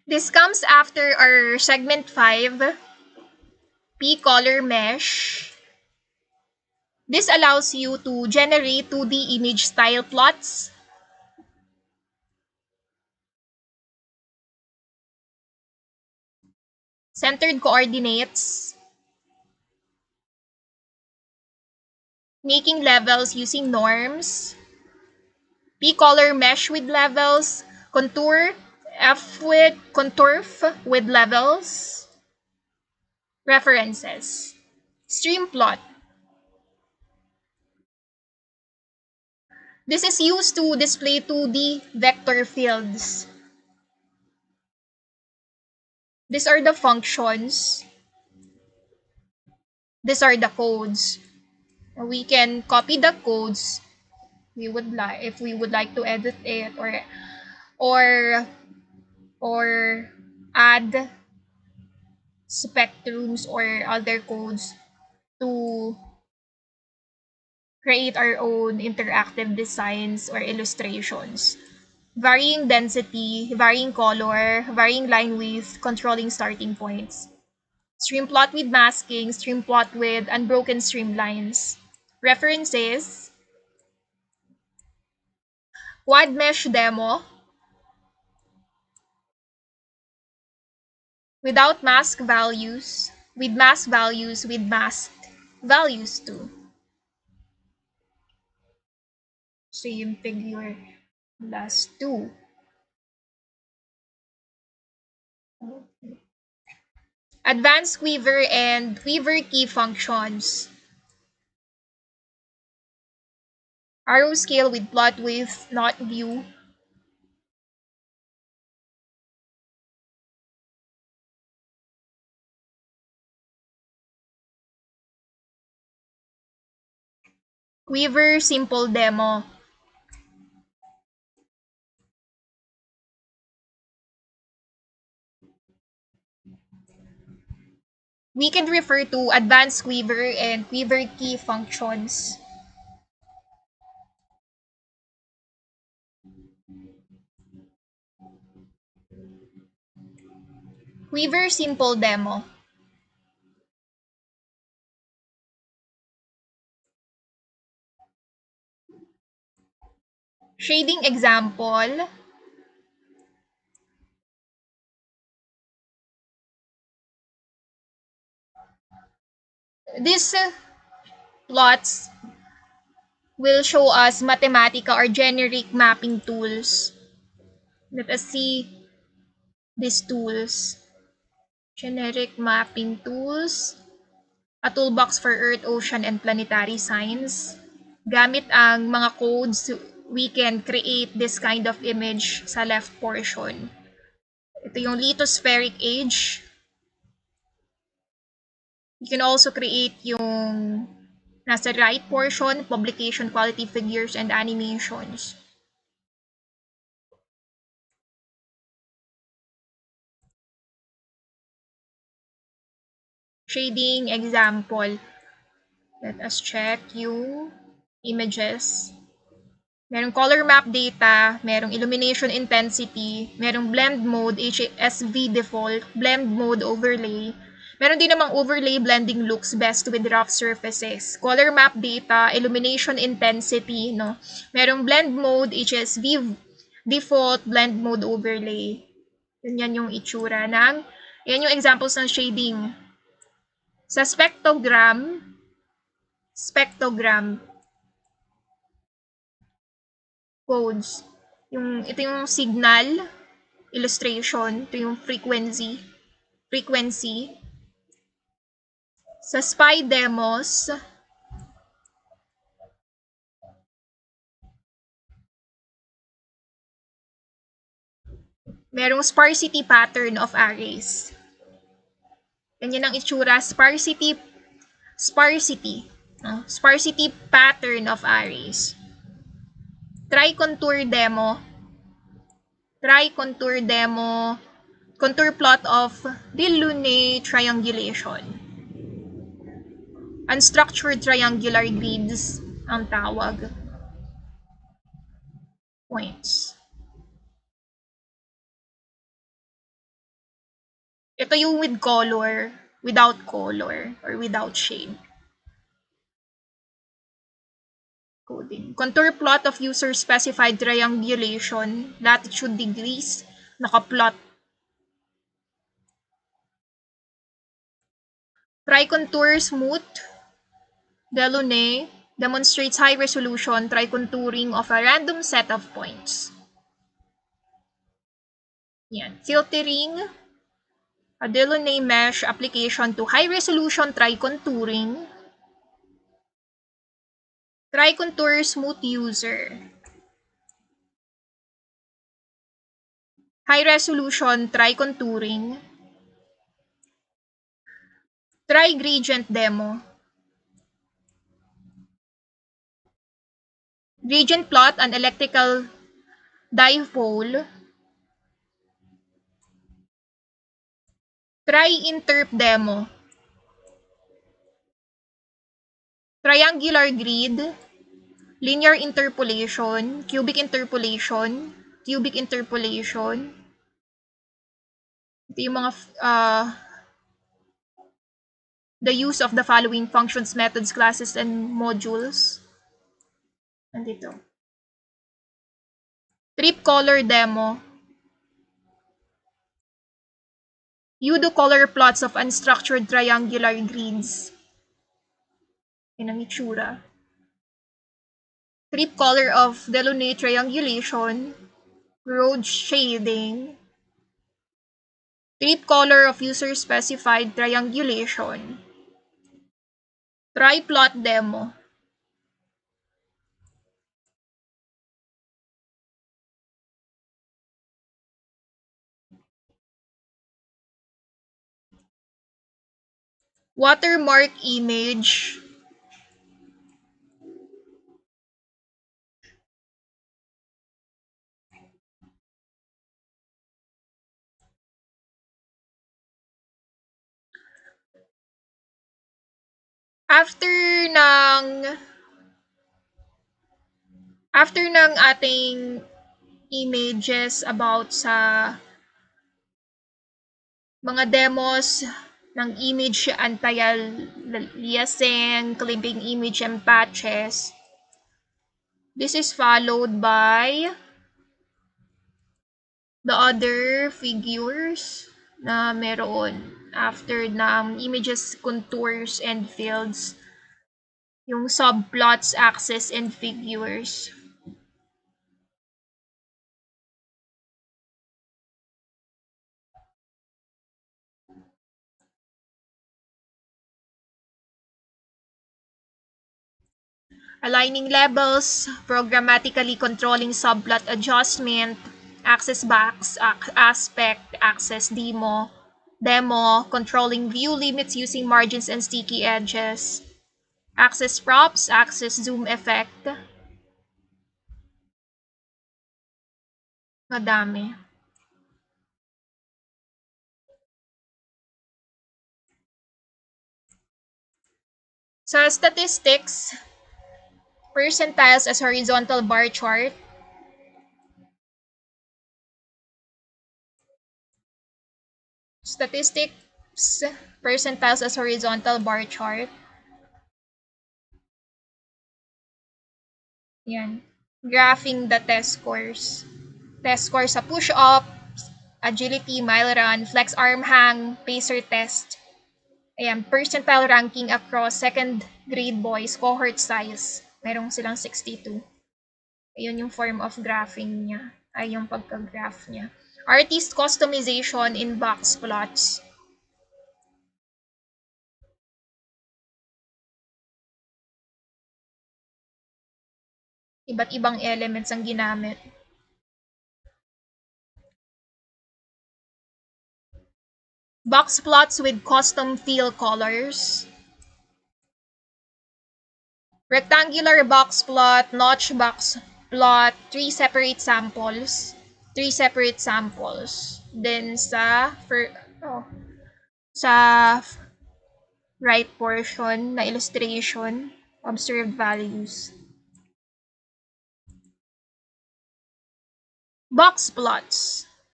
This comes after our segment 5, P-color mesh. This allows you to generate 2D image style plots. Centered coordinates. Making levels using norms. P-color mesh with levels. Contour with levels. References. Stream plot. This is used to display 2D vector fields. These are the functions. These are the codes. We can copy the codes if we would like to edit it or or add spectrums or other codes to create our own interactive designs or illustrations. Varying density, varying color, varying line width, controlling starting points. Stream plot with masking, stream plot with unbroken streamlines. References, Quad Mesh demo, without mask values, with mask values, with masked values too. Same figure, last two. Advanced quiver and quiver key functions. Arrow scale with plot width, not view. Quiver simple demo. We can refer to advanced quiver and quiver key functions. Quiver simple demo. Shading example. These plots will show us Mathematica or generic mapping tools. Let us see these tools. Generic mapping tools. A toolbox for Earth, Ocean, and planetary signs. Gamit ang mga codes, we can create this kind of image sa left portion. Ito yung lithospheric age. You can also create yung nasa right portion, publication quality figures and animations. Shading example. Let us check yung images. Merong color map data, merong illumination intensity, merong blend mode, HSV default, blend mode overlay. Meron din namang overlay blending looks best with rough surfaces. Color map data, illumination intensity, no? Merong blend mode, HSV default, blend mode overlay. Yan yung itsura yan yung examples ng shading. Sa spectrogram, codes. Ito yung signal, illustration, ito yung frequency. Sa SPY demos, merong sparsity pattern of arrays. Ganyan ang itsura, sparsity pattern of arrays. Try contour demo, contour plot of Delaunay triangulation. Unstructured triangular grids ang tawag. Points. Ito yung with color, without color, or without shade. Coding. Contour plot of user-specified triangulation, latitude degrees, nakaplot. Tricontour smooth, Delaunay, demonstrates high-resolution tricontouring of a random set of points. Yan. Filtering, a Delaunay mesh application to high-resolution tricontouring. Tricontour smooth user. High-resolution tricontouring. Tri-gradient demo. Gradient plot an electrical dipole. Tri-interp demo. Triangular grid, linear interpolation, cubic interpolation, cubic interpolation. Ito yung mga the use of the following functions, methods, classes, and modules. Nandito. Trip color demo. Udo color plots of unstructured triangular grids. Yan ang itsura. Trip color of Delaunay triangulation. Road shading. Trip color of user-specified triangulation. Tri-plot demo. Watermark image. After ng ating images about sa mga demos ng image anti-aliasing, clipping image and patches, this is followed by the other figures na meron after ng images, contours, and fields, yung subplots, axes, and figures. Aligning levels, programmatically controlling subplot adjustment, axis box, aspect, axis demo, controlling view limits using margins and sticky edges, axis props, axis zoom effect. Madami. Sa statistics, percentiles as horizontal bar chart. Statistics, percentiles as horizontal bar chart. Yan. Graphing the test scores. Test score sa push-up, agility, mile run, flex arm hang, pacer test. Ayan, percentile ranking across second grade boys, cohort size. Merong silang 62. Ayun yung form of graphing niya. Ay, yung pagka-graph niya. Artist customization in box plots. Iba't ibang elements ang ginamit. Box plots with custom fill colors. Rectangular box plot, notch box plot, 3 separate samples. Then sa right portion na illustration, observed values. Box plots.